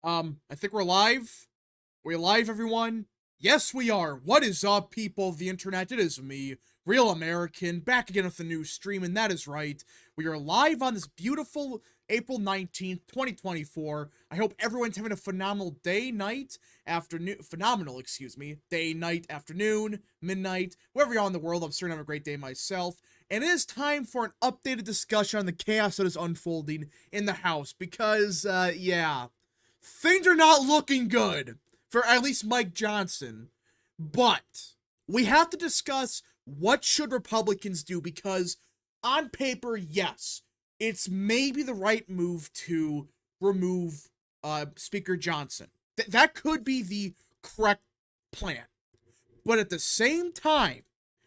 I think we're live. We're live, everyone. Yes, we are. What is up, people of the internet? It is me, Real American, back again with a new stream, and that is right. We are live on this beautiful April 19th, 2024. I hope everyone's having a phenomenal day, night, afternoon, day, night, afternoon, midnight, wherever you are in the world. I'm certain I'm having a great day myself. And it is time for an updated discussion on the chaos that is unfolding in the House, because, yeah, things are not looking good for at least Mike Johnson. But we have to discuss what should Republicans do, because on paper, yes, it's maybe the right move to remove Speaker Johnson. That could be the correct plan. But at the same time,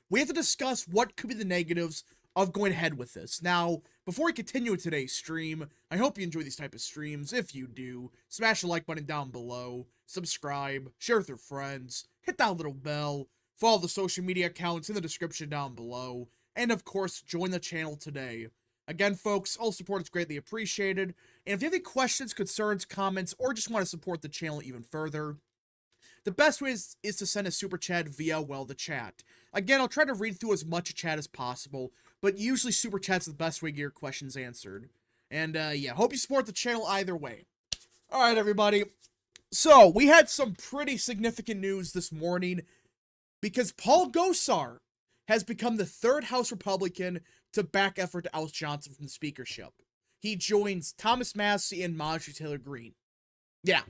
we have to discuss what could be the negatives of going ahead with this. Now, before we continue with today's stream, I hope you enjoy these type of streams. If you do, smash the like button down below, subscribe, share with your friends, hit that little bell, follow the social media accounts in the description down below, and of course, join the channel today. Again, folks, all support is greatly appreciated, and if you have any questions, concerns, comments, or just want to support the channel even further, the best way is to send a super chat via, well, the chat. Again, I'll try to read through as much chat as possible, but usually super chat's the best way to get your questions answered. And, yeah, hope you support the channel either way. Alright, everybody. So, we had some pretty significant news this morning, because Paul Gosar has become the third House Republican to back effort to oust Johnson from the speakership. He joins Thomas Massie and Marjorie Taylor Greene. Yeah.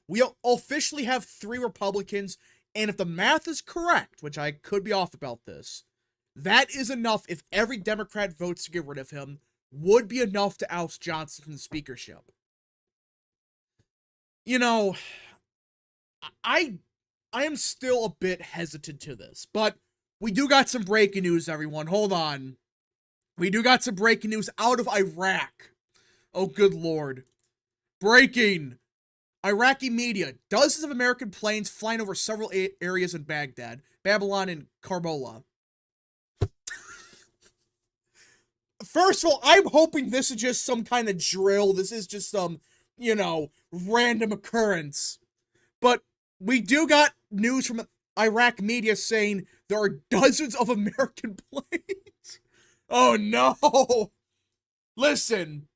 We officially have 3 Republicans, and if the math is correct, which I could be off about this, that is enough. If every Democrat votes to get rid of him, would be enough to oust Johnson from the speakership. You know, I am still a bit hesitant to this, but we do got some breaking news, everyone. Hold on. We do got some breaking news out of Iraq. Oh, good lord. Breaking. Iraqi media. Dozens of American planes flying over several areas in Baghdad, Babylon, and Karbala. First of all, I'm hoping this is just some kind of drill. This is just some, you know, random occurrence. But we do got news from Iraq media saying there are dozens of American planes. Oh no! Listen,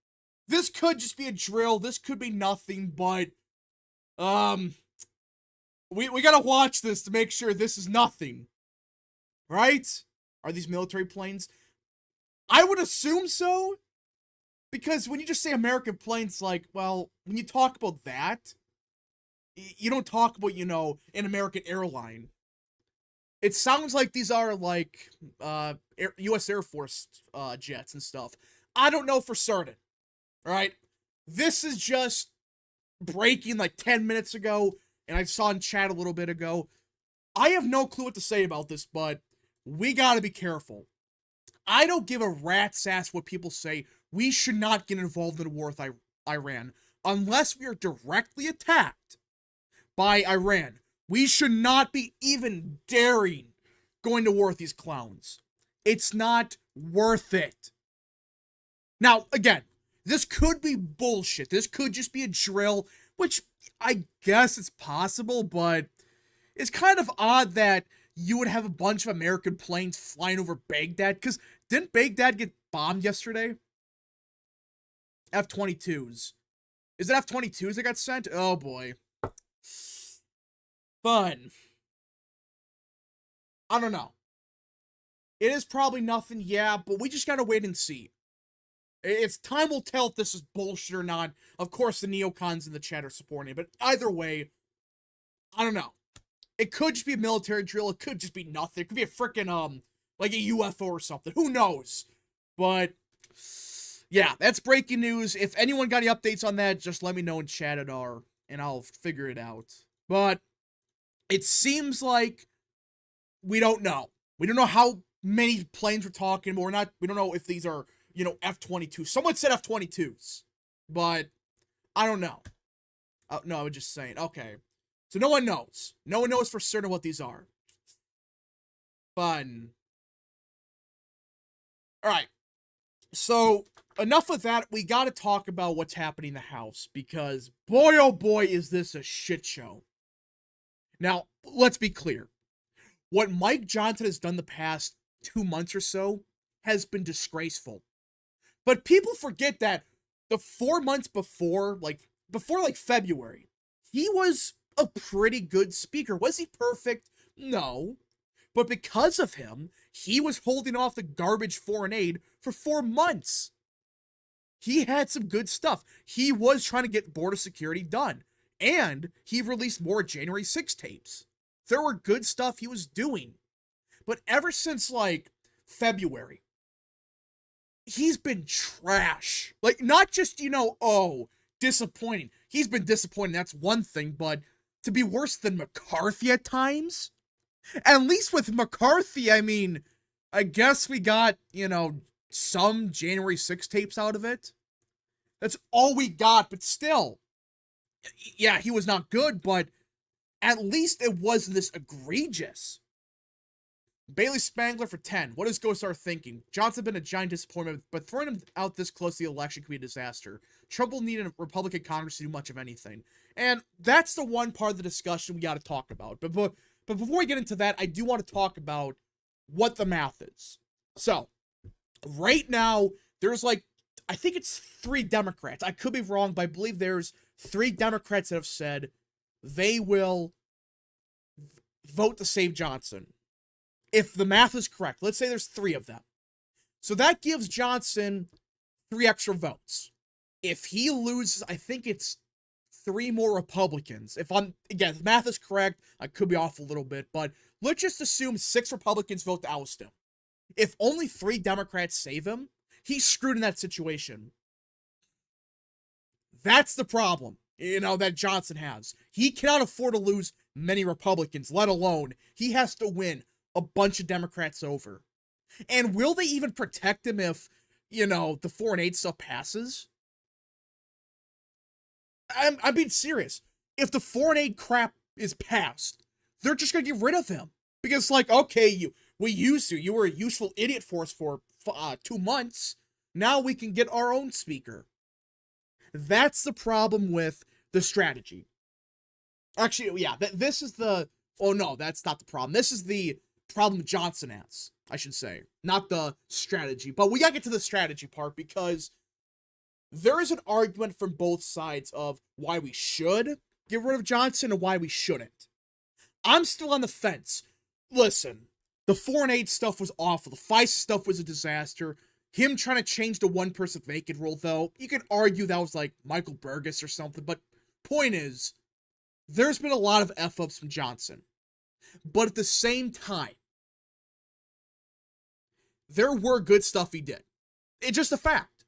this could just be a drill. This could be nothing, but we gotta watch this to make sure this is nothing. Right? Are these military planes? I would assume so. Because when you just say American planes, like, well, when you talk about that, you don't talk about, you know, an American airline. It sounds like these are, like, U.S. Air Force jets and stuff. I don't know for certain. Alright? This is just breaking like 10 minutes ago, and I saw in chat a little bit ago. I have no clue what to say about this, but we gotta be careful. I don't give a rat's ass what people say. We should not get involved in a war with Iran unless we are directly attacked by Iran. We should not be even daring going to war with these clowns. It's not worth it. Now, again, this could be bullshit. This could just be a drill, which I guess it's possible, but it's kind of odd that you would have a bunch of American planes flying over Baghdad, because didn't Baghdad get bombed yesterday? F-22s. Is it F-22s that got sent? Oh boy. Fun. I don't know. It is probably nothing, yeah, but we just gotta wait and see. It's time will tell if this is bullshit or not. Of course, the neocons in the chat are supporting it, but either way, I don't know. It could just be a military drill. It could just be nothing. It could be a freaking, like a UFO or something. Who knows? But, yeah, that's breaking news. If anyone got any updates on that, just let me know in chat and I'll figure it out. But it seems like we don't know. We don't know how many planes we're talking about. We don't know if these are, you know, F-22. Someone said F-22s, but I don't know. No, I was just saying. Okay. So no one knows. No one knows for certain what these are. Fun. Alright. So, enough of that. We got to talk about what's happening in the House, because boy, oh boy, is this a shit show. Now, let's be clear. What Mike Johnson has done the past 2 months or so has been disgraceful. But people forget that the 4 months before February, he was a pretty good speaker. Was he perfect? No. But because of him, he was holding off the garbage foreign aid for 4 months. He had some good stuff. He was trying to get border security done. And he released more January 6 tapes. There were good stuff he was doing. But ever since, February, he's been trash. Not just, disappointing. He's been disappointing, that's one thing, but to be worse than McCarthy at times? At least with McCarthy, I guess we got, some January 6 tapes out of it. That's all we got, but still. Yeah, he was not good, but at least it wasn't this egregious. Bailey Spangler for 10. What does Ghost Star thinking? Johnson been a giant disappointment, but throwing him out this close to the election could be a disaster. Trump will need a Republican Congress to do much of anything. And that's the one part of the discussion we got to talk about. But before we get into that, I do want to talk about what the math is. So, right now, there's I think it's 3 Democrats. I could be wrong, but I believe there's 3 Democrats that have said they will vote to save Johnson. If the math is correct, let's say there's 3 of them. So that gives Johnson 3 extra votes. If he loses, I think it's 3 more Republicans. If the math is correct, I could be off a little bit, but let's just assume 6 Republicans vote to oust him. If only 3 Democrats save him, he's screwed in that situation. That's the problem, that Johnson has. He cannot afford to lose many Republicans, let alone he has to win a bunch of Democrats over. And will they even protect him if, the foreign aid stuff passes? I'm being serious. If the foreign aid crap is passed, they're just going to get rid of him. Because, okay, you were a useful idiot for us for 2 months. Now we can get our own speaker. That's the problem with the strategy. Actually, yeah, this is the... Oh, no, that's not the problem. This is the problem Johnson has, I should say. Not the strategy. But we gotta get to the strategy part, because there is an argument from both sides of why we should get rid of Johnson and why we shouldn't. I'm still on the fence. Listen, the foreign aid stuff was awful. The FISA stuff was a disaster. Him trying to change the one-person vacant rule, though, you could argue that was Michael Burgess or something, but point is, there's been a lot of F-ups from Johnson. But at the same time, there were good stuff he did. It's just a fact.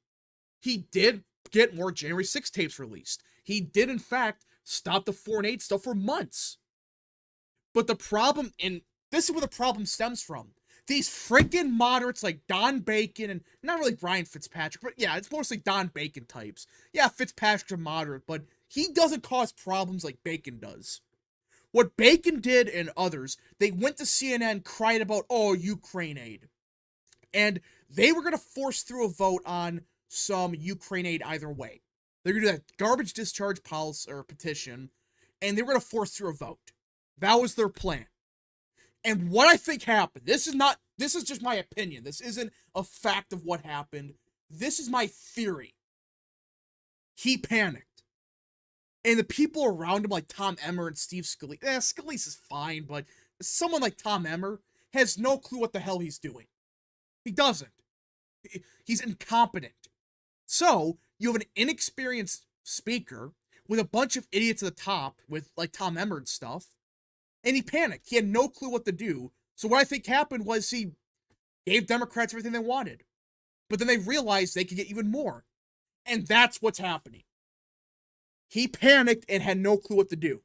He did get more January 6 tapes released. He did, in fact, stop the foreign aid stuff for months. But the problem, and this is where the problem stems from, these freaking moderates like Don Bacon, and not really Brian Fitzpatrick, but yeah, it's mostly Don Bacon types. Yeah, Fitzpatrick's a moderate, but he doesn't cause problems like Bacon does. What Bacon did and others, they went to CNN, cried about, Ukraine aid. And they were going to force through a vote on some Ukraine aid either way. They're going to do that garbage discharge policy or petition, and they were going to force through a vote. That was their plan. And what I think happened, this is just my opinion. This isn't a fact of what happened. This is my theory. He panicked. And the people around him, like Tom Emmer and Steve Scalise, Scalise is fine, but someone like Tom Emmer has no clue what the hell he's doing. He doesn't. He's incompetent. So, you have an inexperienced speaker with a bunch of idiots at the top with, Tom Emmer and stuff, and he panicked. He had no clue what to do. So what I think happened was he gave Democrats everything they wanted. But then they realized they could get even more. And that's what's happening. He panicked and had no clue what to do.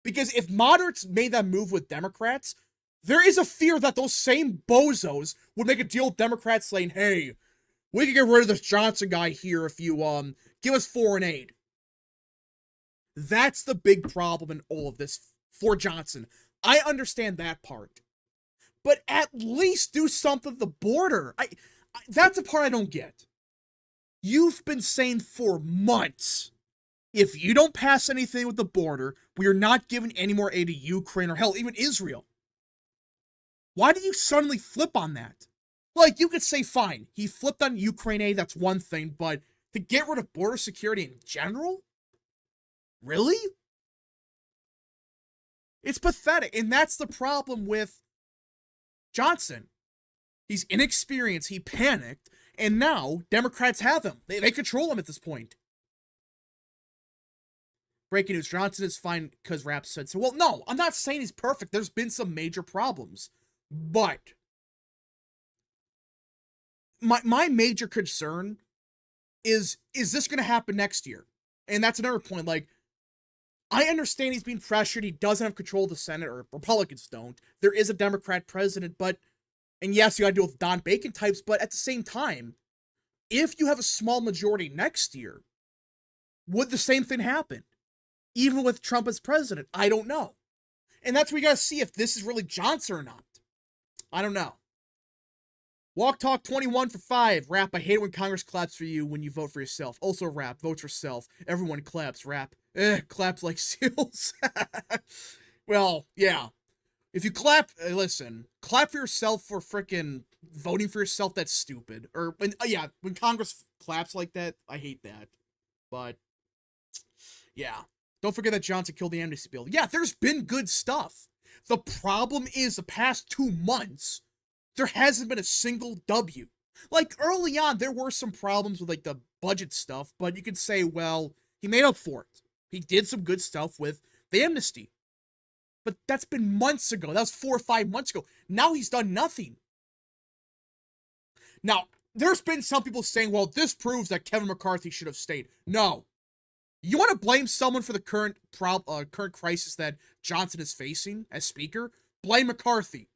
Because if moderates made that move with Democrats, there is a fear that those same bozos would make a deal with Democrats saying, hey, we can get rid of this Johnson guy here if you give us foreign aid. That's the big problem in all of this for Johnson. I understand that part. But at least do something at the border. That's the part I don't get. You've been saying for months, if you don't pass anything with the border, we are not giving any more aid to Ukraine or hell, even Israel. Why did you suddenly flip on that? Like, you could say, fine, he flipped on Ukraine aid, that's one thing, but to get rid of border security in general? Really? It's pathetic, and that's the problem with Johnson. He's inexperienced, he panicked, and now Democrats have him. They control him at this point. Breaking news, Johnson is fine because Rapp said so. Well, no, I'm not saying he's perfect. There's been some major problems. But my major concern is this going to happen next year? And that's another point. Like, I understand he's being pressured. He doesn't have control of the Senate, or Republicans don't. There is a Democrat president, and yes, you got to deal with Don Bacon types, but at the same time, if you have a small majority next year, would the same thing happen? Even with Trump as president? I don't know. And that's where we got to see if this is really Johnson or not. I don't know. Walk Talk 21 for 5. Rap, I hate it when Congress claps for you when you vote for yourself. Also, Rap, vote for self. Everyone claps. Rap, claps like seals. Well, yeah. If you clap, listen, clap for yourself for frickin' voting for yourself, that's stupid. Or, when Congress claps like that, I hate that. But, yeah. Don't forget that Johnson killed the amnesty bill. Yeah, there's been good stuff. The problem is the past 2 months, there hasn't been a single W. Like, early on, there were some problems with, like, the budget stuff, but you could say, well, he made up for it. He did some good stuff with the amnesty. But that's been months ago. That was 4 or 5 months ago. Now he's done nothing. Now, there's been some people saying, well, this proves that Kevin McCarthy should have stayed. No. You want to blame someone for the current crisis that Johnson is facing as Speaker? Blame McCarthy.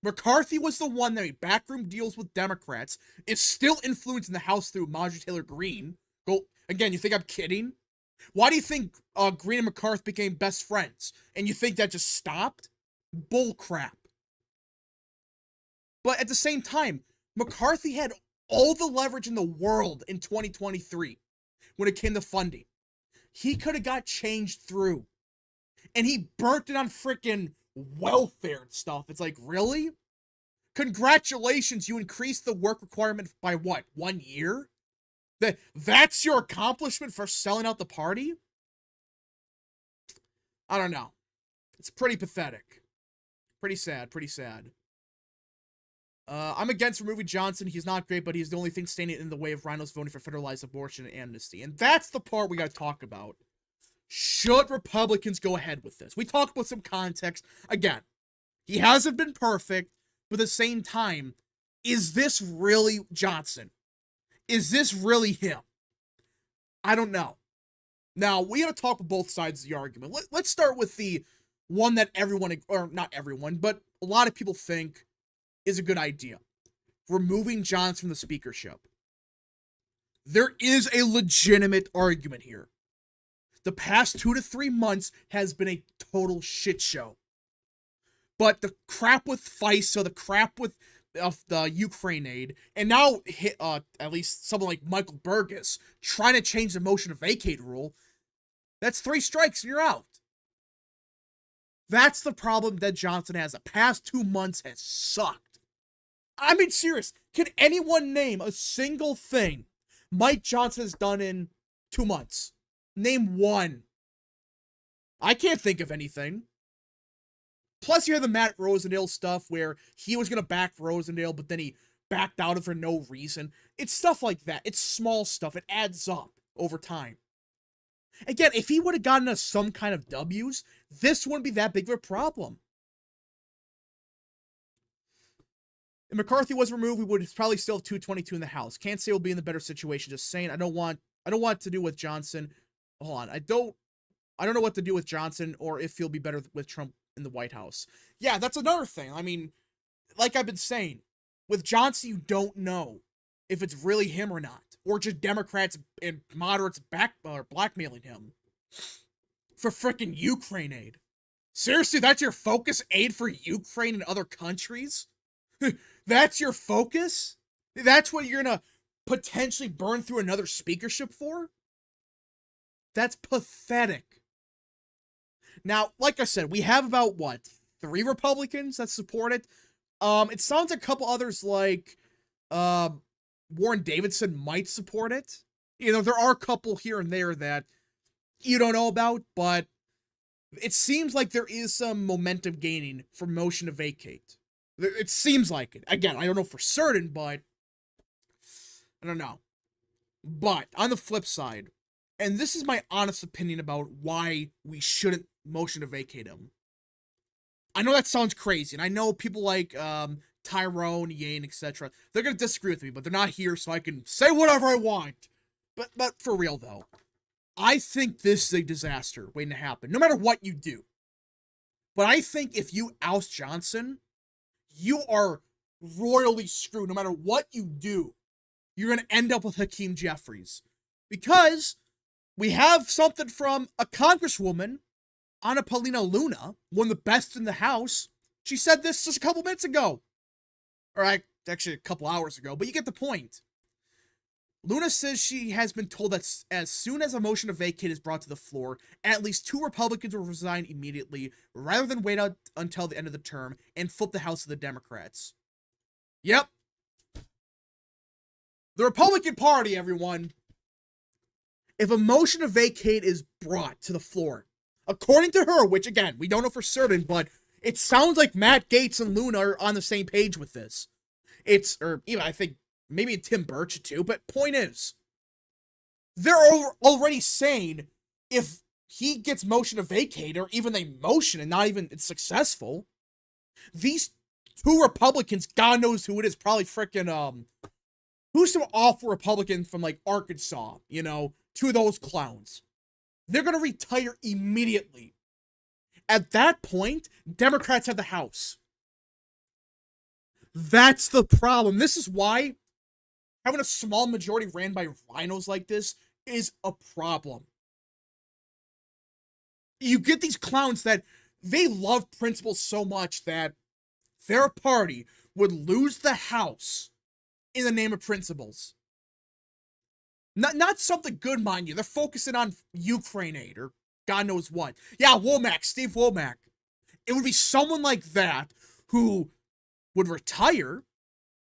McCarthy was the one that made backroom deals with Democrats, is still influencing the House through Marjorie Taylor Greene. Again, you think I'm kidding? Why do you think Greene and McCarthy became best friends? And you think that just stopped? Bull crap. But at the same time, McCarthy had all the leverage in the world in 2023 when it came to funding. He could have got changed through. And he burnt it on frickin' welfare and stuff. It's like, really? Congratulations, you increased the work requirement by what, 1 year? That's your accomplishment for selling out the party? I don't know. It's pretty pathetic. Pretty sad, pretty sad. I'm against removing Johnson. He's not great, but he's the only thing standing in the way of rhinos voting for federalized abortion and amnesty. And that's the part we gotta talk about. Should Republicans go ahead with this? We talked about some context. Again, he hasn't been perfect, but at the same time, is this really Johnson? Is this really him? I don't know. Now, we gotta talk with both sides of the argument. Let's start with the one that everyone, or not everyone, but a lot of people think is a good idea. Removing Johnson from the speakership. There is a legitimate argument here. The past 2 to 3 months has been a total shit show. But the crap with FISA, the crap with the Ukraine aid, and now at least someone like Michael Burgess trying to change the motion to vacate rule, that's 3 strikes and you're out. That's the problem that Johnson has. The past 2 months has sucked. I mean, serious. Can anyone name a single thing Mike Johnson has done in 2 months? Name one. I can't think of anything. Plus, you have the Matt Rosendale stuff where he was going to back Rosendale, but then he backed out of for no reason. It's stuff like that. It's small stuff. It adds up over time. Again, if he would have gotten us some kind of W's, this wouldn't be that big of a problem. If McCarthy was removed, we would probably still have 222 in the House. Can't say we'll be in the better situation. Just saying, I don't want to do with Johnson. Hold on. I don't know what to do with Johnson or if he'll be better with Trump in the White House. Yeah, that's another thing. I mean, like I've been saying, with Johnson, you don't know if it's really him or not, or just Democrats and moderates blackmailing him for frickin' Ukraine aid. Seriously, that's your focus? Aid for Ukraine and other countries? That's your focus? That's what you're gonna potentially burn through another speakership for? That's pathetic. Now, like I said, we have about, what, 3 Republicans that support it? It sounds like a couple others like, Warren Davidson might support it. You know, there are a couple here and there that you don't know about, but it seems like there is some momentum gaining for motion to vacate. It seems like it. Again, I don't know for certain, but I don't know. But on the flip side, and this is my honest opinion about why we shouldn't motion to vacate him. I know that sounds crazy, and I know people like Tyrone, Yane, etc. They're gonna disagree with me, but they're not here, so I can say whatever I want. But for real though, I think this is a disaster waiting to happen, no matter what you do. But I think if you oust Johnson, you are royally screwed. No matter what you do, you're gonna end up with Hakeem Jeffries, because we have something from a congresswoman, Anna Paulina Luna, one of the best in the House. She said this just a couple minutes ago. Or actually a couple hours ago, but you get the point. Luna says she has been told that as soon as a motion to vacate is brought to the floor, at least 2 Republicans will resign immediately, rather than wait out until the end of the term and flip the House to the Democrats. Yep. The Republican Party, everyone. If a motion to vacate is brought to the floor, according to her, which again, we don't know for certain, but it sounds like Matt Gaetz and Luna are on the same page with this. Or even I think maybe Tim Burchett too, but point is, they're already saying if he gets motion to vacate, or even they motion and not even it's successful, these 2 Republicans, God knows who it is, probably freaking, who's some awful Republican from like Arkansas, you know, 2 of those clowns. They're going to retire immediately. At that point, Democrats have the House. That's the problem. This is why having a small majority ran by rhinos like this is a problem. You get these clowns that they love principles so much that their party would lose the House in the name of principles. Not something good, mind you. They're focusing on Ukraine aid or God knows what. Yeah, Womack, Steve Womack. It would be someone like that who would retire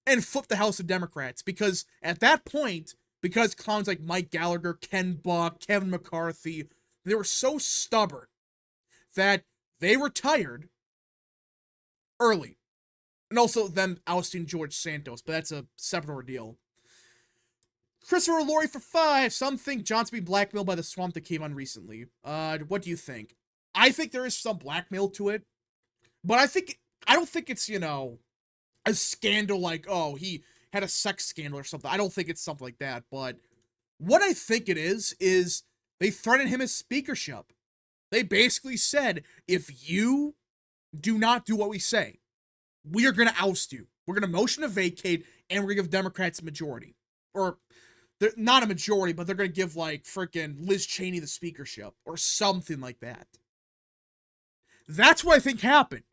and flip the House of Democrats, because at that point, because clowns like Mike Gallagher, Ken Buck, Kevin McCarthy, they were so stubborn that they retired early. And also them ousting George Santos, but that's a separate ordeal. Christopher Laurie for 5. Some think Johnson being blackmailed by the swamp that came on recently. What do you think? I think there is some blackmail to it, but I don't think it's, you know, a scandal like, oh, he had a sex scandal or something. I don't think it's something like that, but what I think it is they threatened him as speakership. They basically said, if you do not do what we say, we are going to oust you. We're going to motion to vacate, and we're going to give Democrats a majority. Or, they're not a majority, but they're going to give, like, freaking Liz Cheney the speakership, or something like that. That's what I think happened.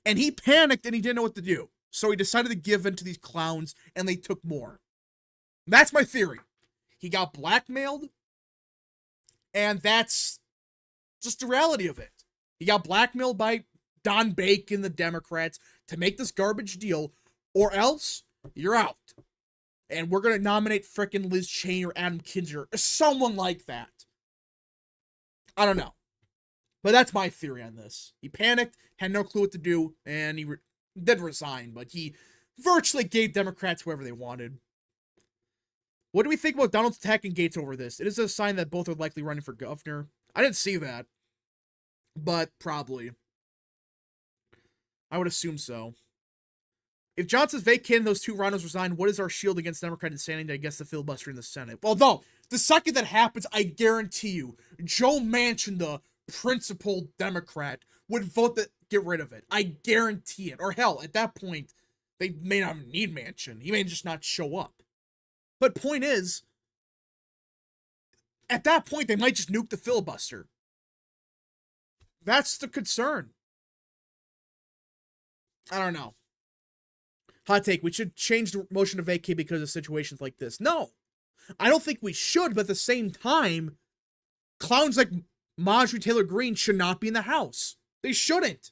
And he panicked, and he didn't know what to do. So he decided to give in to these clowns, and they took more. That's my theory. He got blackmailed, and that's just the reality of it. He got blackmailed by Don Bacon, the Democrats, to make this garbage deal, or else you're out. And we're going to nominate frickin' Liz Cheney or Adam Kinzinger, or someone like that. I don't know. But that's my theory on this. He panicked, had no clue what to do, and he did resign, but he virtually gave Democrats whoever they wanted. What do we think about Donald's attacking Gates over this? It is a sign that both are likely running for governor. I didn't see that, but probably. I would assume so. If Johnson's vacated and those 2 rhinos resign, what is our shield against Democrat insanity against the filibuster in the Senate? Well, no. The second that happens, I guarantee you, Joe Manchin, the principled Democrat, would vote to get rid of it. I guarantee it. Or hell, at that point, they may not need Manchin. He may just not show up. But point is, at that point, they might just nuke the filibuster. That's the concern. I don't know. Hot take, we should change the motion to vacate because of situations like this. No. I don't think we should, but at the same time, clowns like Marjorie Taylor Greene should not be in the House. They shouldn't.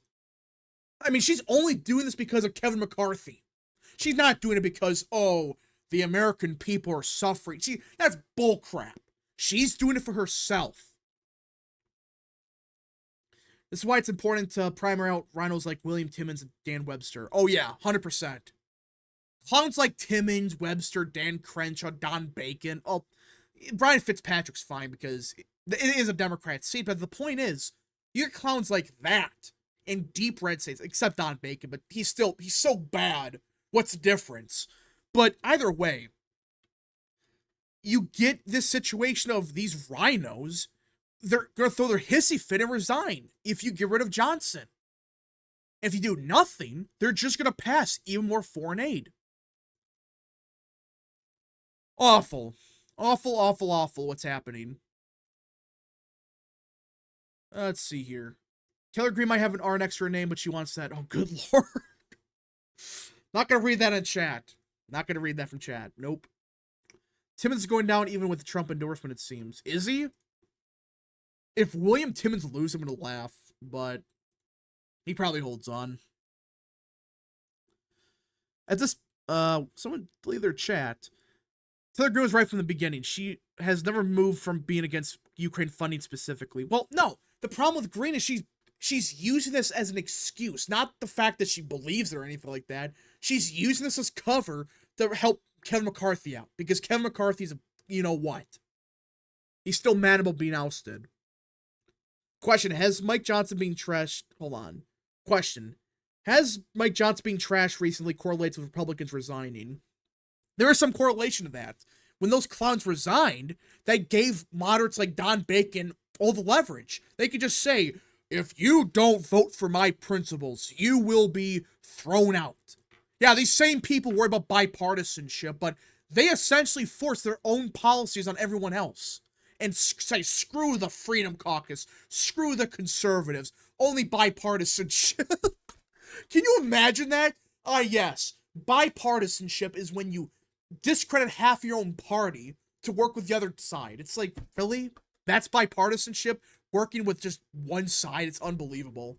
I mean, she's only doing this because of Kevin McCarthy. She's not doing it because, oh, the American people are suffering. That's bullcrap. She's doing it for herself. This is why it's important to primary out rhinos like William Timmons and Dan Webster. Oh yeah, 100%. Clowns like Timmons, Webster, Dan Crenshaw, Don Bacon. Oh, Brian Fitzpatrick's fine because it is a Democrat seat, but the point is, you get clowns like that in deep red states, except Don Bacon, but he's so bad. What's the difference? But either way, you get this situation of these rhinos, they're going to throw their hissy fit and resign if you get rid of Johnson. If you do nothing, they're just going to pass even more foreign aid. Awful. Awful, awful, awful what's happening. Let's see here. Taylor Greene might have an R next to her name, but she wants that. Oh, good lord. Not going to read that in chat. Not going to read that from chat. Nope. Timmons is going down even with the Trump endorsement, it seems. Is he? If William Timmons loses, I'm going to laugh, but he probably holds on. At this, someone leave their chat. Taylor Greene was right from the beginning. She has never moved from being against Ukraine funding specifically. Well, no. The problem with Greene is she's using this as an excuse, not the fact that she believes it or anything like that. She's using this as cover to help Kevin McCarthy out, because Kevin McCarthy's a, you know what? He's still mad about being ousted. Question, has Mike Johnson being trashed? Hold on. Question, has Mike Johnson being trashed recently correlates with Republicans resigning? There is some correlation to that. When those clowns resigned, that gave moderates like Don Bacon all the leverage. They could just say, if you don't vote for my principles, you will be thrown out. Yeah, these same people worry about bipartisanship, but they essentially force their own policies on everyone else. And say, screw the Freedom Caucus, screw the conservatives, only bipartisanship. Can you imagine that? Yes. Bipartisanship is when you discredit half your own party to work with the other side. It's like, really? That's bipartisanship? Working with just one side? It's unbelievable.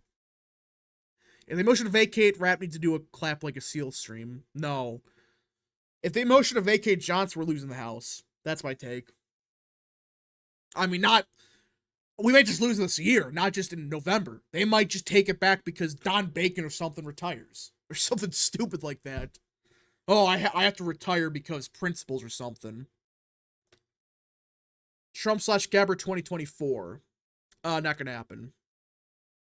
If they motion to vacate, Rap needs to do a clap like a seal stream. No. If they motion to vacate Johnson, we're losing the House. That's my take. I mean, we might just lose this year, not just in November. They might just take it back because Don Bacon or something retires. Or something stupid like that. Oh, I have to retire because principles or something. Trump/Gabber 2024. Not gonna happen.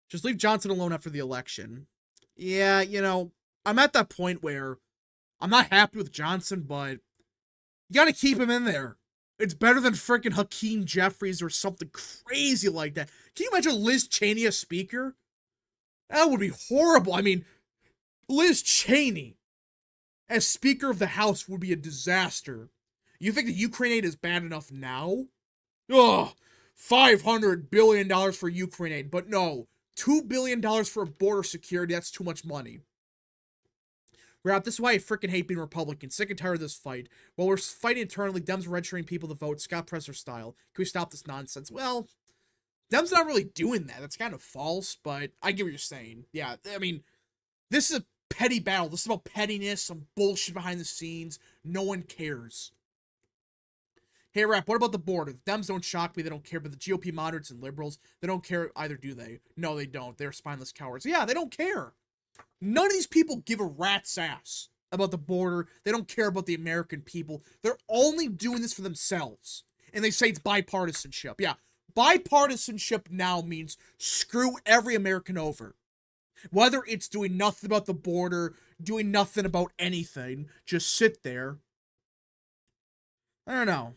Just leave Johnson alone after the election. Yeah, you know, I'm at that point where I'm not happy with Johnson, but you gotta keep him in there. It's better than freaking Hakeem Jeffries or something crazy like that. Can you imagine Liz Cheney as speaker? That would be horrible. I mean, Liz Cheney as Speaker of the House would be a disaster. You think the Ukraine aid is bad enough now? Ugh, $500 billion for Ukraine aid. But no, $2 billion for border security, that's too much money. Rap, this is why I freaking hate being Republican. Sick and tired of this fight. While we're fighting internally, Dems are registering people to vote, Scott Presser style. Can we stop this nonsense? Well, Dems not really doing that. That's kind of false, but I get what you're saying. Yeah, I mean, this is a petty battle. This is about pettiness, some bullshit behind the scenes. No one cares. Hey, Rap, what about the border? The Dems don't shock me. They don't care, but the GOP moderates and liberals, they don't care either, do they? No, they don't. They're spineless cowards. Yeah, they don't care. None of these people give a rat's ass about the border. They don't care about the American people. They're only doing this for themselves. And they say it's bipartisanship. Yeah, bipartisanship now means screw every American over. Whether it's doing nothing about the border, doing nothing about anything, just sit there. I don't know.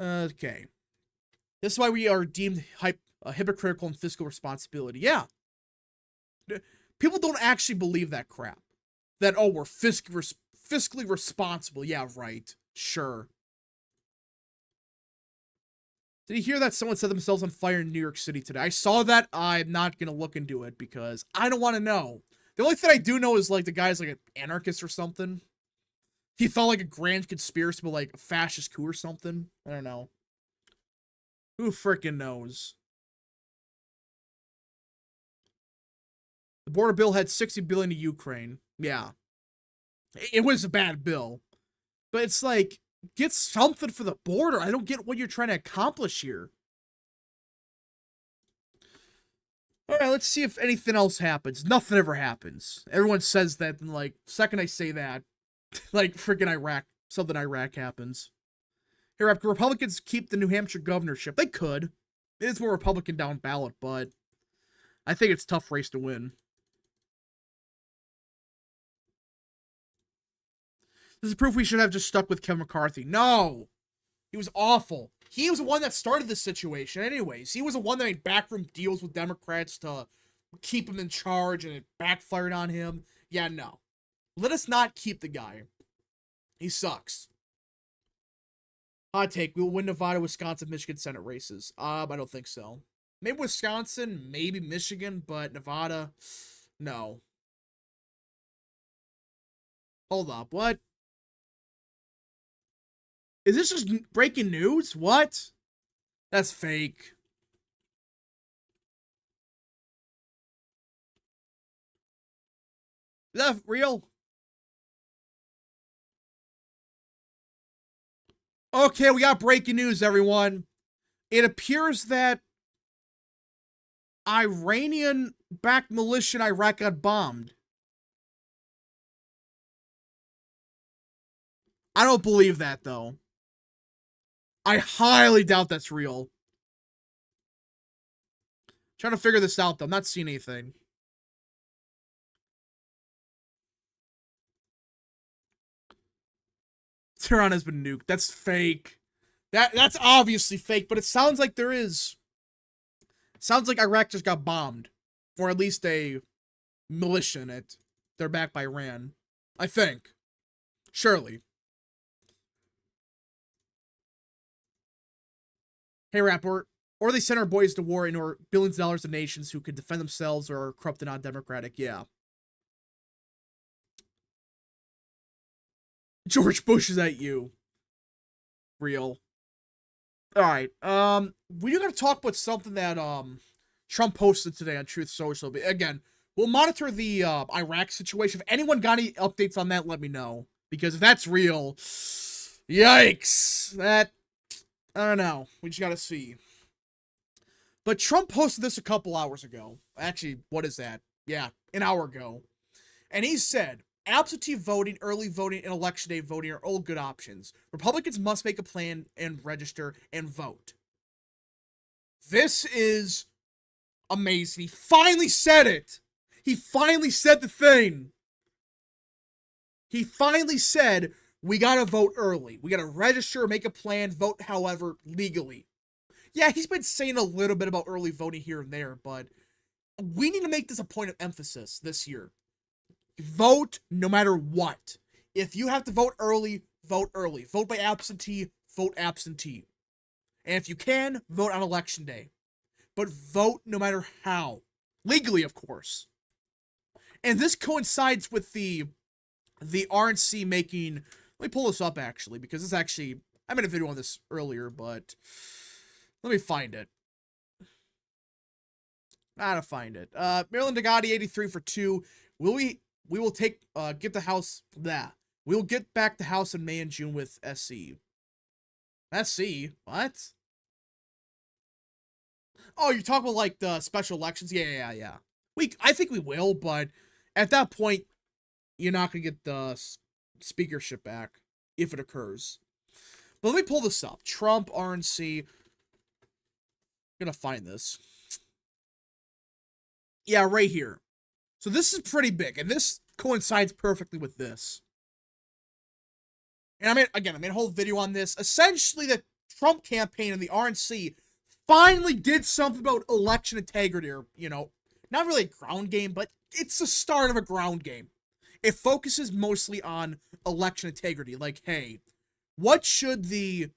Okay. This is why we are deemed hypocritical and fiscal responsibility. Yeah. People don't actually believe that crap. That, oh, we're fiscally responsible. Yeah, right. Sure. Did you hear that someone set themselves on fire in New York City today? I saw that. I'm not going to look into it because I don't want to know. The only thing I do know is, like, the guy's like an anarchist or something. He thought like a grand conspiracy, but like a fascist coup or something. I don't know. Who freaking knows? The border bill had $60 billion to Ukraine. Yeah. It was a bad bill. But it's like, get something for the border. I don't get what you're trying to accomplish here. Alright, let's see if anything else happens. Nothing ever happens. Everyone says that, and like, second I say that, like, freaking Iraq, something Iraq happens. Here, could Republicans keep the New Hampshire governorship? They could. It is more Republican down ballot, but I think it's a tough race to win. This is proof we should have just stuck with Kevin McCarthy. No! He was awful. He was the one that started this situation anyways. He was the one that made backroom deals with Democrats to keep him in charge, and it backfired on him. Yeah, no. Let us not keep the guy. He sucks. Hot take, we will win Nevada, Wisconsin, Michigan Senate races. I don't think so. Maybe Wisconsin, maybe Michigan, but Nevada, no. Hold up, what? Is this just breaking news? What? That's fake. Is that real? Okay, we got breaking news, everyone. It appears that Iranian-backed militia in Iraq got bombed. I don't believe that, though. I highly doubt that's real. Trying to figure this out, though. I'm not seeing anything. Tehran has been nuked. That's fake. That's obviously fake, but it sounds like there is. Sounds like Iraq just got bombed. Or at least a militia in it. They're backed by Iran. I think. Surely. Hey, Rapper. Or they send our boys to war and or billions of dollars to nations who could defend themselves or are corrupt and undemocratic. Yeah. George Bush is at you. Real. Alright, we do gotta talk about something that, Trump posted today on Truth Social. But again, we'll monitor the, Iraq situation. If anyone got any updates on that, let me know. Because if that's real, yikes. That, I don't know. We just gotta see. But Trump posted this a couple hours ago. Actually, what is that? Yeah, an hour ago. And he said, absentee voting, early voting, and election day voting are all good options. Republicans must make a plan and register and vote. This is amazing. He finally said it. He finally said the thing. He finally said, we gotta vote early. We gotta register, make a plan, vote however, legally. Yeah, he's been saying a little bit about early voting here and there, but we need to make this a point of emphasis this year. Vote no matter what. If you have to vote early, vote early. Vote by absentee, vote absentee. And if you can, vote on election day. But vote no matter how. Legally, of course. And this coincides with the RNC making... Let me pull this up, actually, because this actually... I made a video on this earlier, but... Let me find it. Gotta find it. Maryland Degati, 83 for 2. We will take, get the House, we will get back the House in May and June with SC. SC? What? Oh, you're talking about, like, the special elections? Yeah. I think we will, but at that point, you're not gonna get the speakership back, if it occurs. But let me pull this up. Trump, RNC. I'm gonna find this. Yeah, right here. So this is pretty big, and this coincides perfectly with this. And I made a whole video on this. Essentially, the Trump campaign and the RNC finally did something about election integrity, or, you know, not really a ground game, but it's the start of a ground game. It focuses mostly on election integrity. Like, hey, what should the,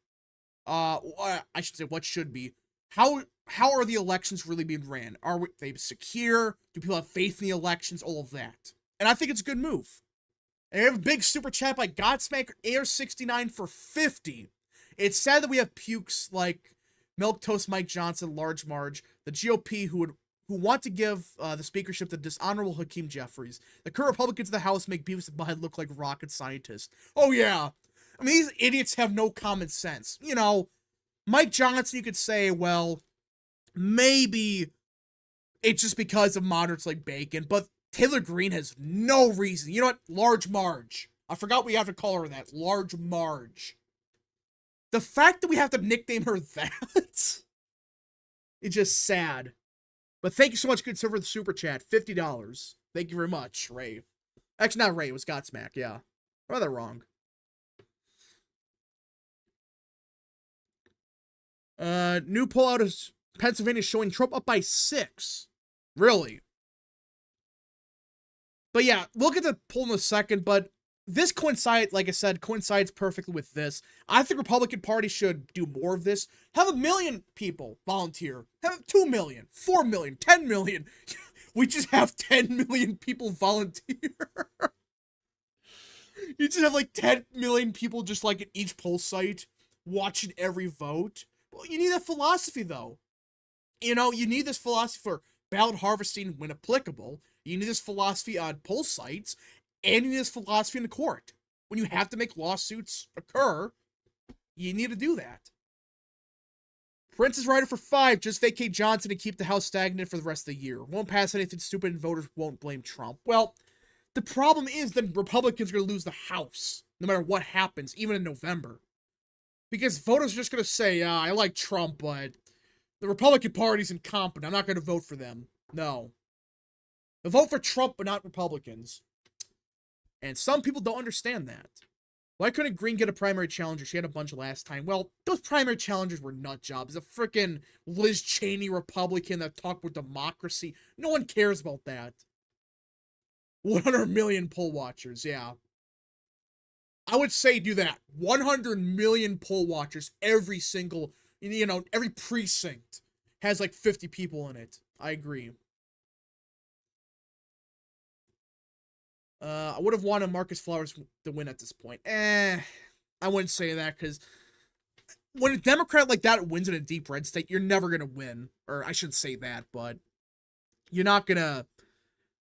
I should say, what should be, how are the elections really being ran? Are they secure? Do people have faith in the elections? All of that. And I think it's a good move. And we have a big super chat by Godsmack Air69 for 50. It's sad that we have pukes like Milquetoast Mike Johnson, Large Marge, the GOP who want to give the speakership to dishonorable Hakeem Jeffries. The current Republicans in the House make Beavis and Butthead look like rocket scientists. Oh yeah. I mean, these idiots have no common sense. You know, Mike Johnson, you could say, well, maybe it's just because of moderates like Bacon, but Taylor Greene has no reason. You know what? Large Marge. I forgot we have to call her that. Large Marge. The fact that we have to nickname her that is just sad. But thank you so much, good sir, for the super chat. $50. Thank you very much, Ray. Actually, not Ray. It was Godsmack. Yeah. I read that wrong. New poll out of Pennsylvania showing Trump up by 6. Really? But yeah, we'll get to the poll in a second, but this coincides, like I said, coincides perfectly with this. I think Republican Party should do more of this. Have 1 million people volunteer. Have 2 million, 4 million, 10 million. We just have 10 million people volunteer. You just have like 10 million people just like at each poll site watching every vote. Well, you need that philosophy, though. You know, you need this philosophy for ballot harvesting when applicable. You need this philosophy on poll sites, and you need this philosophy in the court. When you have to make lawsuits occur, you need to do that. Prince is writer for 5. Just vacate Johnson and keep the House stagnant for the rest of the year. Won't pass anything stupid and voters won't blame Trump. Well, the problem is that Republicans are going to lose the House, no matter what happens, even in November. Because voters are just going to say, I like Trump, but the Republican Party's incompetent. I'm not going to vote for them. No. They'll vote for Trump, but not Republicans. And some people don't understand that. Why couldn't Green get a primary challenger? She had a bunch last time. Well, those primary challengers were nut jobs. A freaking Liz Cheney Republican that talked with democracy. No one cares about that. 100 million poll watchers, yeah. I would say do that. 100 million poll watchers, every single, you know, every precinct has like 50 people in it. I agree. I would have wanted Marcus Flowers to win at this point. I wouldn't say that, because when a Democrat like that wins in a deep red state, you're never going to win. Or I shouldn't say that, but you're not going to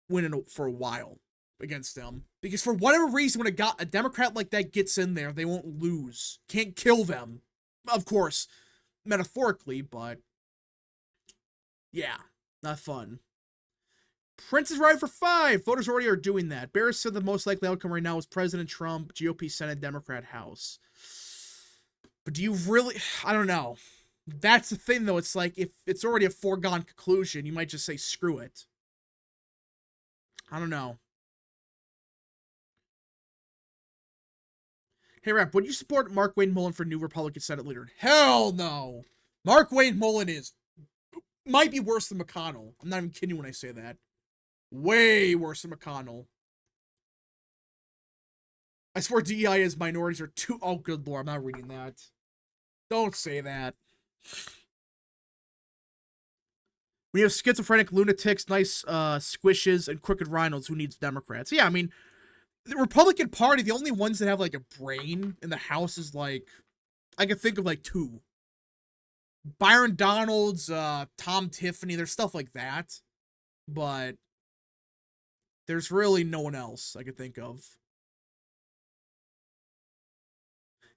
win for a while against them. Because for whatever reason, when a Democrat like that gets in there, they won't lose. Can't kill them. Of course, metaphorically, but yeah, not fun. Prince is right for 5. Voters already are doing that. Barris said the most likely outcome right now is President Trump, GOP Senate, Democrat House. But do you really? I don't know. That's the thing, though. It's like, if it's already a foregone conclusion, you might just say, screw it. I don't know. Hey, Rap, would you support Mark Wayne Mullen for new Republican Senate leader? Hell no. Mark Wayne Mullen might be worse than McConnell. I'm not even kidding when I say that. Way worse than McConnell. I swear DEI is minorities are too... Oh, good lord, I'm not reading that. Don't say that. We have schizophrenic lunatics, nice squishes, and crooked rhinos. Who needs Democrats? Yeah, I mean, the Republican Party, the only ones that have, like, a brain in the House is, like... I can think of, like, 2. Byron Donalds, Tom Tiffany, there's stuff like that. But... there's really no one else I could think of.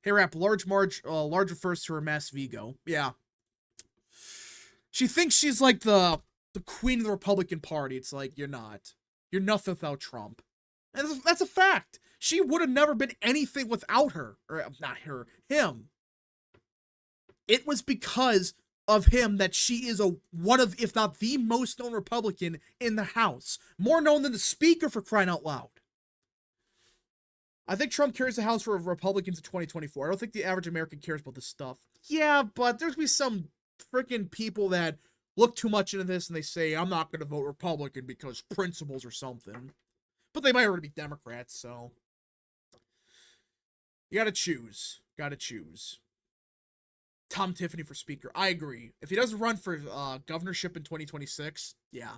Hey, Rap, Large refers to her Mass Vigo. Yeah. She thinks she's like the queen of the Republican Party. It's like, you're not. You're nothing without Trump. And that's a fact. She would have never been anything without her. Or, not her, him. It was because of him that she is one of, if not the most known Republican in the House. More known than the Speaker, for crying out loud. I think Trump carries the House for Republicans in 2024. I don't think the average American cares about this stuff. Yeah, but there's be some freaking people that look too much into this and they say, I'm not going to vote Republican because principles or something. But they might already be Democrats, so. You gotta choose. Gotta choose. Tom Tiffany for Speaker. I agree. If he doesn't run for governorship in 2026, yeah.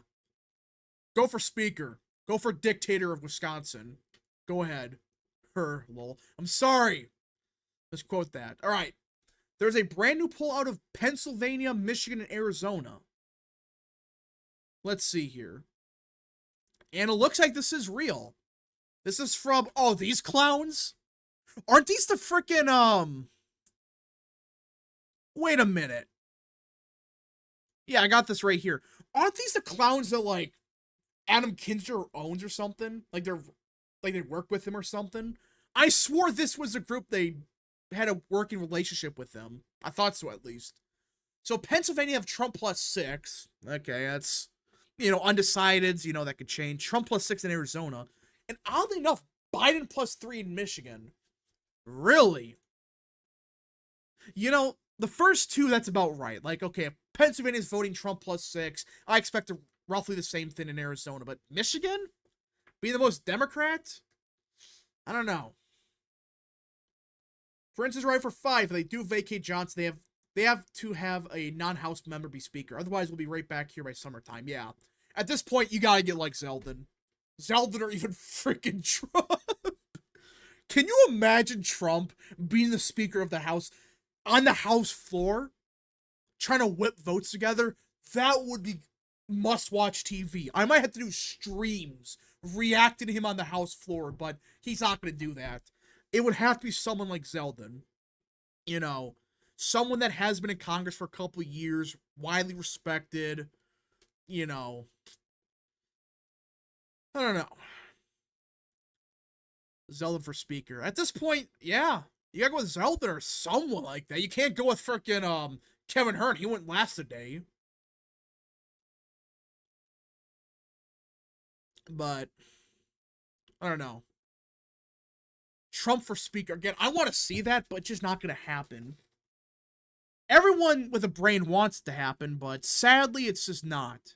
Go for Speaker. Go for Dictator of Wisconsin. Go ahead. Her, lol. I'm sorry. Let's quote that. All right. There's a brand new poll out of Pennsylvania, Michigan, and Arizona. Let's see here. And it looks like this is real. This is from, oh, these clowns? Aren't these the freaking, wait a minute. Yeah, I got this right here. Aren't these the clowns that, like, Adam Kinzer owns or something? Like, they work with him or something? I swore this was a group they had a working relationship with them. I thought so, at least. So, Pennsylvania have Trump plus 6. Okay, that's, undecideds, that could change. Trump plus 6 in Arizona. And oddly enough, Biden plus 3 in Michigan. Really? The first two, that's about right. Like, okay, if Pennsylvania's voting Trump plus 6, I expect roughly the same thing in Arizona. But Michigan? Being the most Democrat? I don't know. For instance, right for 5, if they do vacate Johnson, they have to have a non-House member be Speaker. Otherwise, we'll be right back here by summertime. Yeah. At this point, you gotta get like Zeldin. Zeldin or even freaking Trump. Can you imagine Trump being the Speaker of the House on the House floor, trying to whip votes together? That would be must-watch TV. I might have to do streams reacting to him on the House floor, but he's not going to do that. It would have to be someone like Zeldin. Someone that has been in Congress for a couple of years, widely respected, I don't know. Zeldin for Speaker. At this point, yeah, you gotta go with Zeldin or someone like that. You can't go with frickin' Kevin Hart. He wouldn't last a day. But I don't know. Trump for Speaker. Again, I want to see that, but it's just not going to happen. Everyone with a brain wants it to happen, but sadly, it's just not.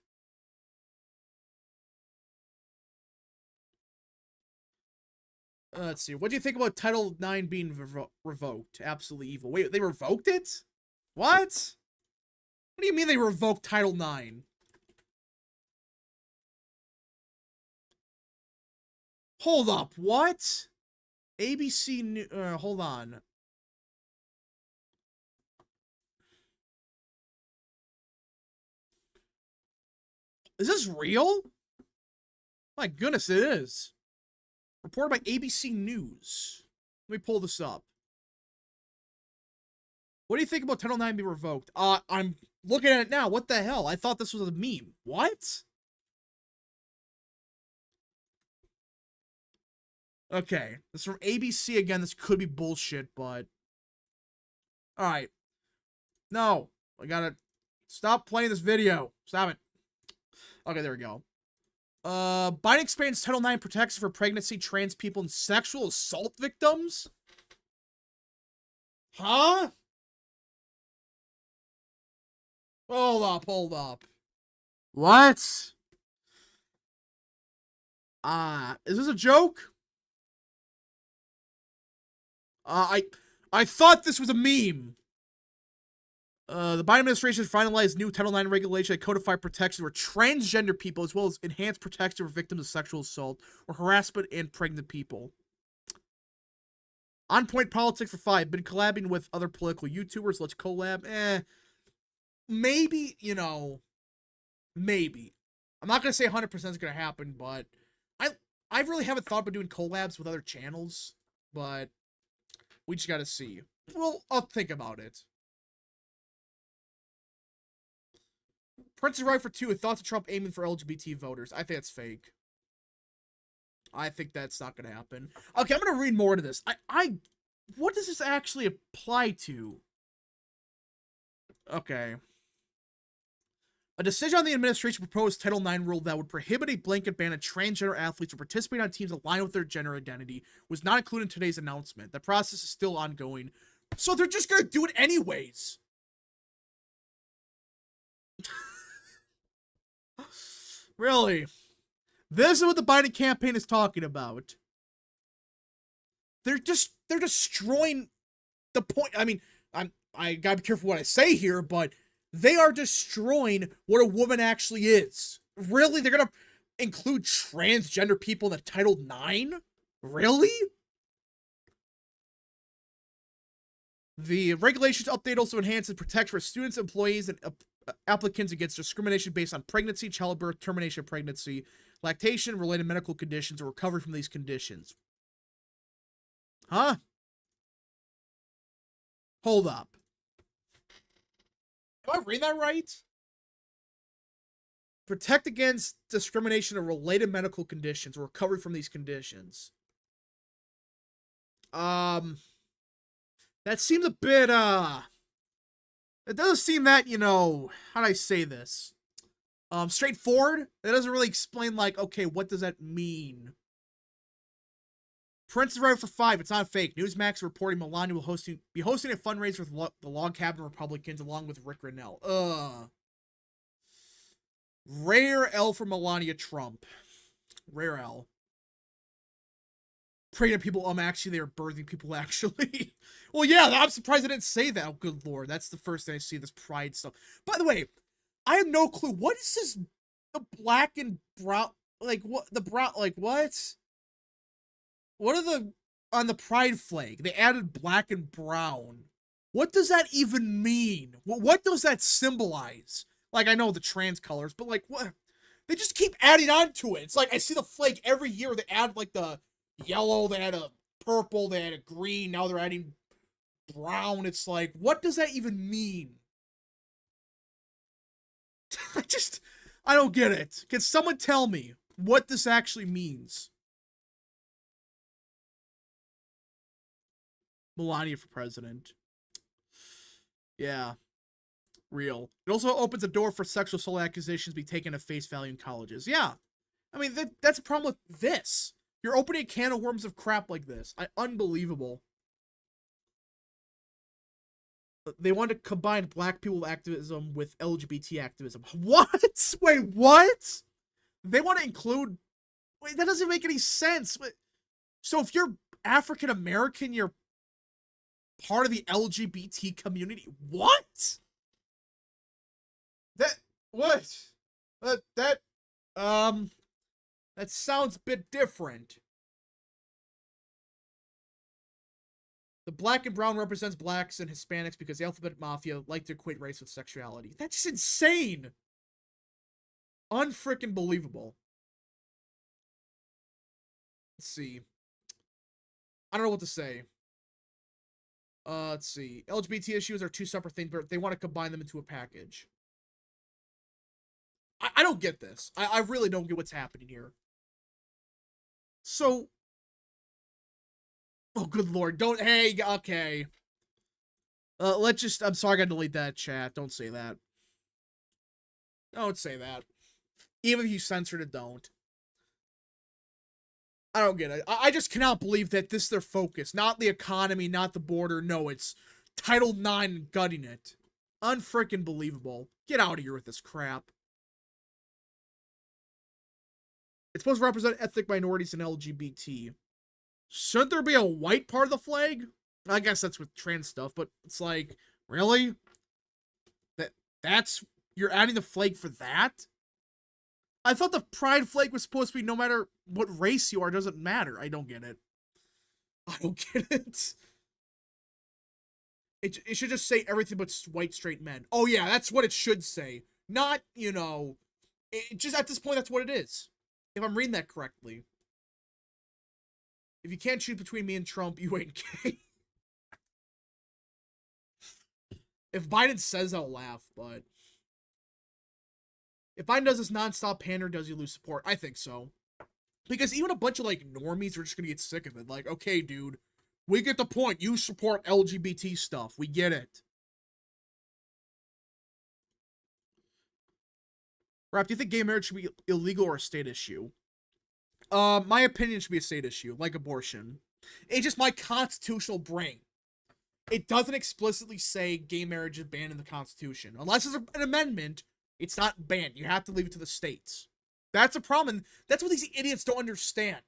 Let's see. What do you think about Title IX being revoked? Absolutely evil. Wait, they revoked it? What? What do you mean they revoked Title IX? Hold up. What? ABC News. Hold on. Is this real? My goodness, it is. Reported by ABC News. Let me pull this up. What do you think about Title IX being revoked? I'm looking at it now. What the hell? I thought this was a meme. What? Okay. This is from ABC again. This could be bullshit, but... Alright. No. I gotta... Stop playing this video. Stop it. Okay, there we go. Biden expands Title IX protection for pregnancy, trans people, and sexual assault victims? Huh? Hold up. What? Is this a joke? I thought this was a meme. The Biden administration has finalized new Title IX regulation that codify protection for transgender people, as well as enhanced protection for victims of sexual assault or harassment and pregnant people. On Point Politics for 5. Been collabing with other political YouTubers. Let's collab. Maybe, maybe. I'm not going to say 100% is going to happen, but I really haven't thought about doing collabs with other channels, but we just got to see. Well, I'll think about it. Prince is right for 2. Thoughts of Trump aiming for LGBT voters. I think that's fake. I think that's not going to happen. Okay, I'm going to read more into this. What does this actually apply to? Okay. A decision on the administration proposed Title IX rule that would prohibit a blanket ban of transgender athletes from participating on teams aligned with their gender identity was not included in today's announcement. The process is still ongoing. So they're just going to do it anyways. Really? This is what the Biden campaign is talking about. They're destroying the point. I mean, I gotta be careful what I say here, but they are destroying what a woman actually is. Really? They're gonna include transgender people in the Title IX? Really? The regulations update also enhances protection for students, employees, and applicants against discrimination based on pregnancy, childbirth, termination of pregnancy, lactation, related medical conditions, or recovery from these conditions. Huh? Hold up. Am I reading that right? Protect against discrimination or related medical conditions or recovery from these conditions. That seems a bit, it doesn't seem that, you know, how do I say this? Straightforward. It doesn't really explain, like, okay, what does that mean? Prince is right for 5. It's not fake. Newsmax reporting Melania will be hosting a fundraiser with the Log Cabin Republicans along with Rick Grinnell. Rare L for Melania Trump. Rare L. Pregnant people, actually, they are birthing people, actually. Well, yeah, I'm surprised I didn't say that. Oh, good lord. That's the first thing I see, this pride stuff. By the way, I have no clue. What is this? The black and brown, like, what? The brown, like, what? What are the, on the pride flag? They added black and brown. What does that even mean? What does that symbolize? Like, I know the trans colors, but, like, what? They just keep adding on to it. It's like, I see the flag every year. They add, like, the yellow, they had a purple, they had a green, now they're adding brown. It's like, what does that even mean? I don't get it. Can someone tell me what this actually means? Melania for president. Yeah. Real. It also opens a door for sexual assault accusations to be taken at face value in colleges. Yeah. I mean, that's a problem with this. You're opening a can of worms of crap like this. Unbelievable. They want to combine black people activism with LGBT activism. What? Wait, what? They want to include... Wait, that doesn't make any sense. So if you're African American, you're part of the LGBT community? What? What? That sounds a bit different. The black and brown represents blacks and Hispanics because the alphabet mafia like to equate race with sexuality. That's just insane. Unfrickin' believable. Let's see. I don't know what to say. Let's see. LGBT issues are two separate things, but they want to combine them into a package. I don't get this. I really don't get what's happening here. So... Oh, good lord. Don't... Hey, okay. Let's just... I'm sorry I gotta delete that chat. Don't say that. Don't say that. Even if you censored it, don't. I don't get it. I just cannot believe that this is their focus. Not the economy, not the border. No, it's Title IX and gutting it. Unfreaking believable. Get out of here with this crap. It's supposed to represent ethnic minorities and LGBT. Shouldn't there be a white part of the flag? I guess that's with trans stuff, but it's like, really? That's... You're adding the flag for that? I thought the pride flag was supposed to be no matter what race you are, doesn't matter. I don't get it. I don't get it. It should just say everything but white straight men. Oh yeah, that's what it should say. Not, you know, just at this point, that's what it is. If I'm reading that correctly. If you can't choose between me and Trump, you ain't gay. If Biden says, I'll laugh, but... If Biden does this nonstop pander, does he lose support? I think so. Because even a bunch of, like, normies are just gonna get sick of it. Like, okay, dude, we get the point. You support LGBT stuff. We get it. Rap, do you think gay marriage should be illegal or a state issue? My opinion should be a state issue, like abortion. It's just my constitutional brain. It doesn't explicitly say gay marriage is banned in the Constitution. Unless it's an amendment, it's not banned. You have to leave it to the states. That's a problem. That's what these idiots don't understand.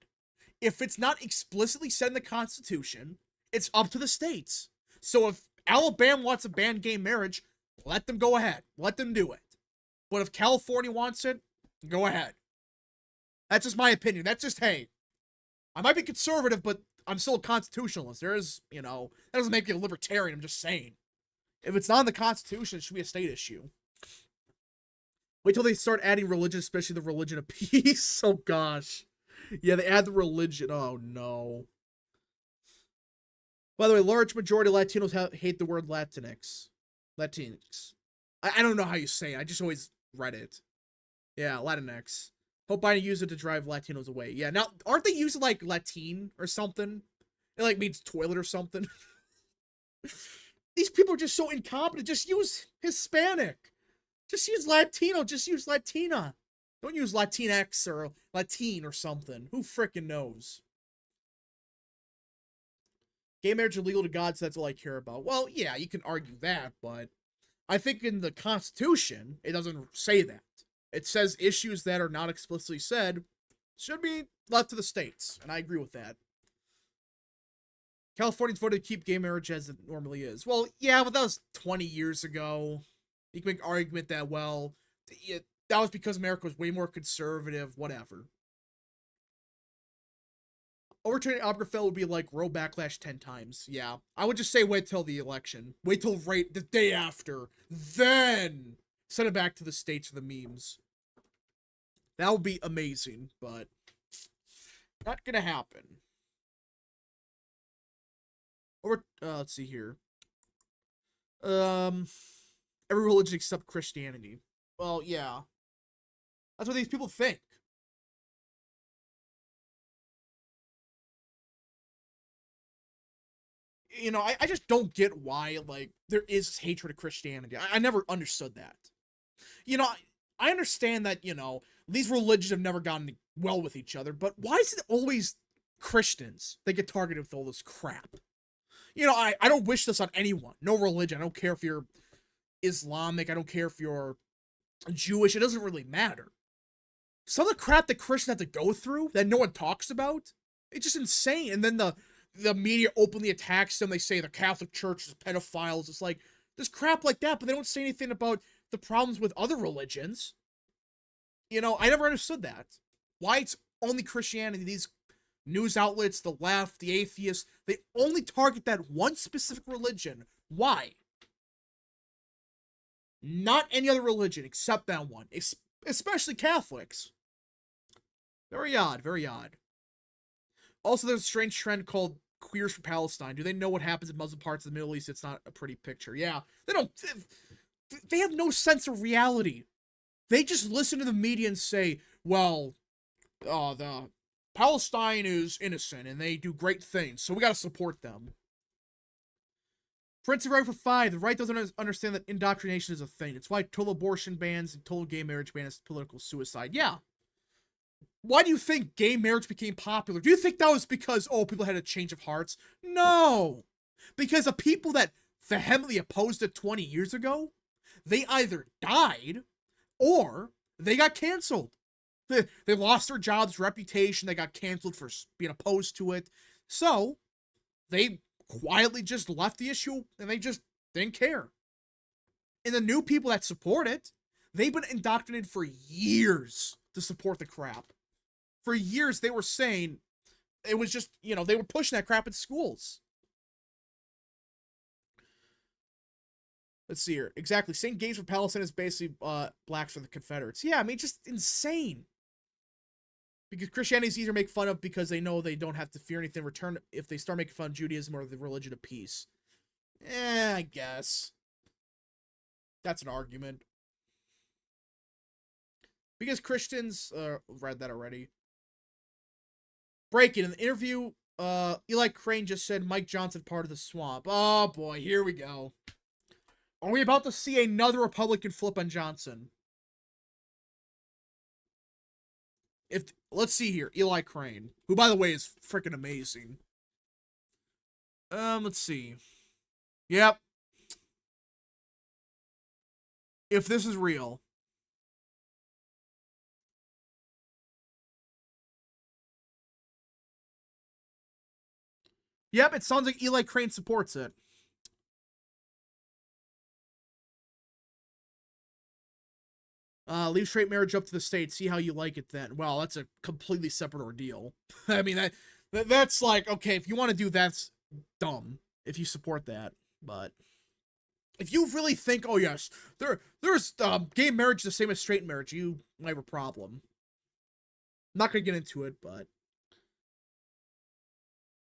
If it's not explicitly said in the Constitution, it's up to the states. So if Alabama wants to ban gay marriage, let them go ahead. Let them do it. But if California wants it, go ahead. That's just my opinion. That's just, hey, I might be conservative, but I'm still a constitutionalist. There's, that doesn't make me a libertarian. I'm just saying. If it's not in the Constitution, it should be a state issue. Wait till they start adding religion, especially the religion of peace. Oh, gosh. Yeah, they add the religion. Oh, no. By the way, large majority of Latinos hate the word Latinx. Latinx. I don't know how you say it. I just always read it. Yeah, Latinx. Hope Biden used it to drive Latinos away. Yeah, now, aren't they using, like, Latine or something? It, like, means toilet or something. These people are just so incompetent. Just use Hispanic. Just use Latino. Just use Latina. Don't use Latinx or Latine or something. Who frickin' knows? Gay marriage is illegal to God, so that's all I care about. Well, yeah, you can argue that, but I think in the Constitution, it doesn't say that. It says issues that are not explicitly said should be left to the states, and I agree with that. Californians voted to keep gay marriage as it normally is. Well, yeah, but that was 20 years ago. You can make an argument that, well, that was because America was way more conservative, whatever. Overturning Obergefell would be like Roe backlash 10 times. Yeah. I would just say wait till the election. Wait till right the day after. Then send it back to the states for the memes. That would be amazing, but not gonna happen. Or let's see here. Every religion except Christianity. Well, yeah. That's what these people think. I just don't get why, like, there is hatred of Christianity. I never understood that. I understand that, these religions have never gotten well with each other, but why is it always Christians that get targeted with all this crap? I don't wish this on anyone. No religion. I don't care if you're Islamic. I don't care if you're Jewish. It doesn't really matter. Some of the crap that Christians have to go through that no one talks about, it's just insane. And then the media openly attacks them. They say the Catholic Church is pedophiles. It's like, there's crap like that, but they don't say anything about the problems with other religions. I never understood that. Why it's only Christianity. These news outlets, the left, the atheists, they only target that one specific religion. Why? Not any other religion except that one. Especially Catholics. Very odd, very odd. Also, there's a strange trend called Queers for Palestine. Do they know what happens in Muslim parts of the Middle East? It's not a pretty picture. Yeah, they don't. They have no sense of reality. They just listen to the media and say, well, the Palestine is innocent and they do great things, so we gotta support them. Prince of Right for 5, the right doesn't understand that indoctrination is a thing. It's why total abortion bans and total gay marriage ban is political suicide. Yeah. Why do you think gay marriage became popular? Do you think that was because, people had a change of hearts? No. Because the people that vehemently opposed it 20 years ago, they either died or they got canceled. They lost their jobs, reputation, they got canceled for being opposed to it. So, they quietly just left the issue and they just didn't care. And the new people that support it, they've been indoctrinated for years to support the crap. For years, they were saying it was just, they were pushing that crap in schools. Let's see here. Exactly. Saying gays for Palestine is basically blacks for the Confederates. Yeah, I mean, just insane. Because Christianity is easier to make fun of because they know they don't have to fear anything in return if they start making fun of Judaism or the religion of peace. I guess. That's an argument. Because Christians, read that already. Breaking in the interview, Eli Crane just said Mike Johnson part of the swamp. Oh boy, here we go. Are we about to see another Republican flip on Johnson? Let's see here, Eli Crane, who by the way is freaking amazing. Let's see. Yep. If this is real. Yep, it sounds like Eli Crane supports it. Leave straight marriage up to the state. See how you like it then. Well, that's a completely separate ordeal. I mean, That's like, okay, if you want to do that's dumb if you support that. But if you really think, oh yes, there's gay marriage the same as straight marriage, you might have a problem. I'm not gonna get into it, but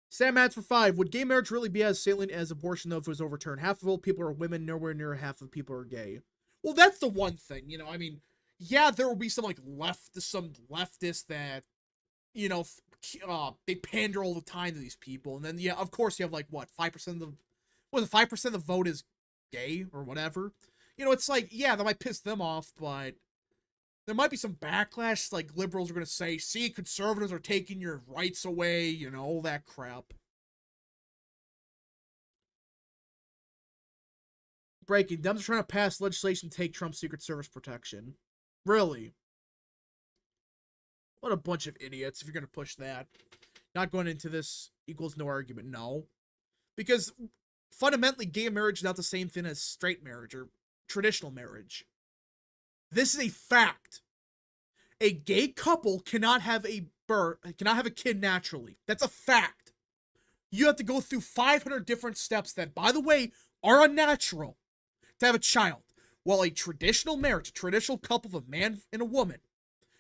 Sam adds for 5. Would gay marriage really be as salient as abortion though if it was overturned? Half of all people are women, nowhere near half of people are gay. Well, that's the one thing, I mean, yeah, there will be some leftists that, they pander all the time to these people, and then yeah, of course you have like what 5% of the 5% of the vote is gay or whatever. It's like, yeah, that might piss them off, but there might be some backlash. Like liberals are gonna say, "See, conservatives are taking your rights away," all that crap. Breaking. Dems are trying to pass legislation to take Trump's Secret Service protection. Really? What a bunch of idiots if you're gonna push that. Not going into this equals no argument. No. Because fundamentally, gay marriage is not the same thing as straight marriage or traditional marriage. This is a fact. A gay couple cannot have a kid naturally. That's a fact. You have to go through 500 different steps that, by the way, are unnatural to have a child. While a traditional marriage, a traditional couple of a man and a woman,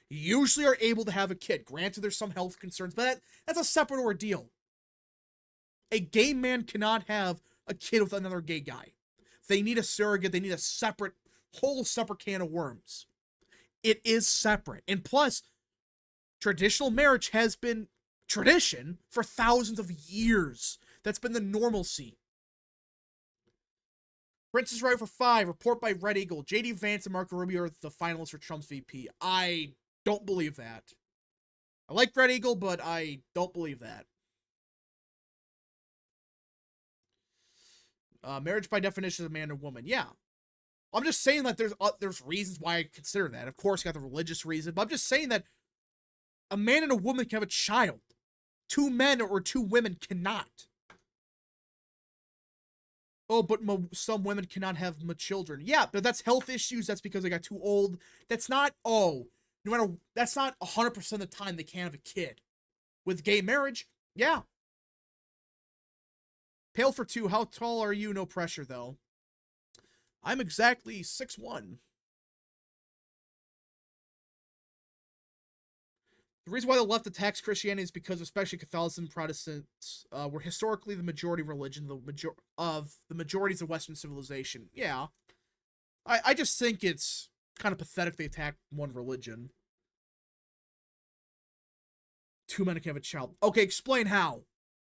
usually are able to have a kid. Granted, there's some health concerns, but that's a separate ordeal. A gay man cannot have a kid with another gay guy. They need a surrogate. They need a whole separate can of worms. It is separate. And plus, traditional marriage has been tradition for thousands of years. That's been the normalcy. Princess right for 5. Report by Red Eagle. J.D. Vance and Marco Rubio are the finalists for Trump's VP. I don't believe that. I like Red Eagle, but I don't believe that. Marriage by definition is a man and woman. Yeah. I'm just saying that there's reasons why I consider that. Of course, you got the religious reason, but I'm just saying that a man and a woman can have a child. 2 men or 2 women cannot. Oh, but some women cannot have children. Yeah, but that's health issues. That's because they got too old. That's not, that's not 100% of the time they can't have a kid. With gay marriage, yeah. Pale for 2. How tall are you? No pressure, though. I'm exactly 6'1". The reason why the left attacks Christianity is because, especially Catholicism and Protestants, were historically the majority religion of the majorities of Western civilization. Yeah. I just think it's kind of pathetic they attack one religion. 2 men can have a child. Okay, explain how.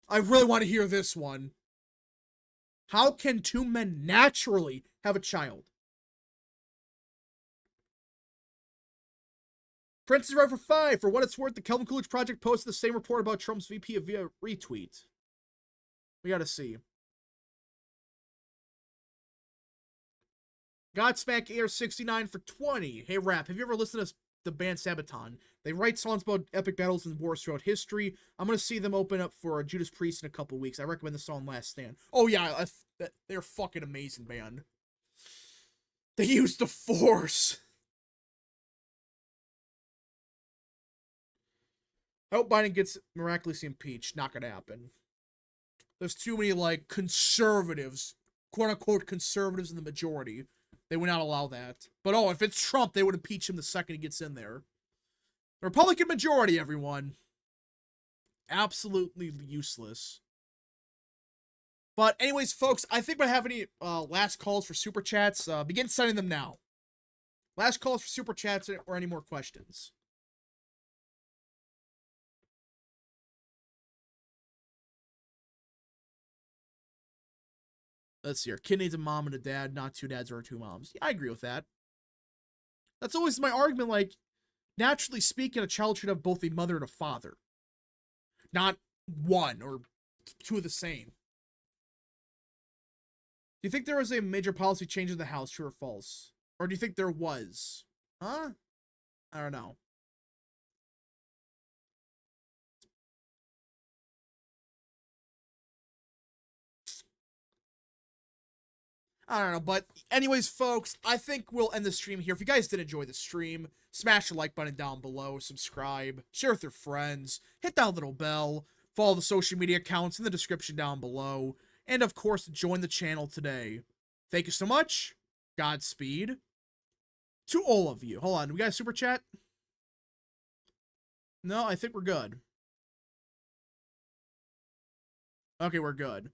I really want to hear this one. How can 2 men naturally have a child? Prince is right for 5. For what it's worth, the Kelvin Coolidge Project posted the same report about Trump's VP via retweet. We gotta see. Godsmack Air 69 for 20. Hey, Rap, have you ever listened to the band Sabaton? They write songs about epic battles and wars throughout history. I'm gonna see them open up for Judas Priest in a couple weeks. I recommend the song Last Stand. Oh, yeah, they're a fucking amazing band. They use the Force. I hope Biden gets miraculously impeached. Not gonna happen. There's too many, like, conservatives, quote-unquote conservatives in the majority. They would not allow that. But, if it's Trump, they would impeach him the second he gets in there. The Republican majority, everyone. Absolutely useless. But anyways, folks, I think we have any last calls for Super Chats. Begin sending them now. Last calls for Super Chats or any more questions. Let's see here. Kid needs a mom and a dad, not 2 dads or 2 moms. Yeah, I agree with that. That's always my argument. Like, naturally speaking, a child should have both a mother and a father. Not 1 or 2 of the same. Do you think there was a major policy change in the House, true or false? Or do you think there was? Huh? I don't know. I don't know, but anyways, folks, I think we'll end the stream here. If you guys did enjoy the stream, smash the like button down below, subscribe, share with your friends, hit that little bell. Follow the social media accounts in the description down below. And of course, join the channel today. Thank you so much. Godspeed to all of you. Hold on, do we got a super chat? No, I think we're good. Okay, we're good.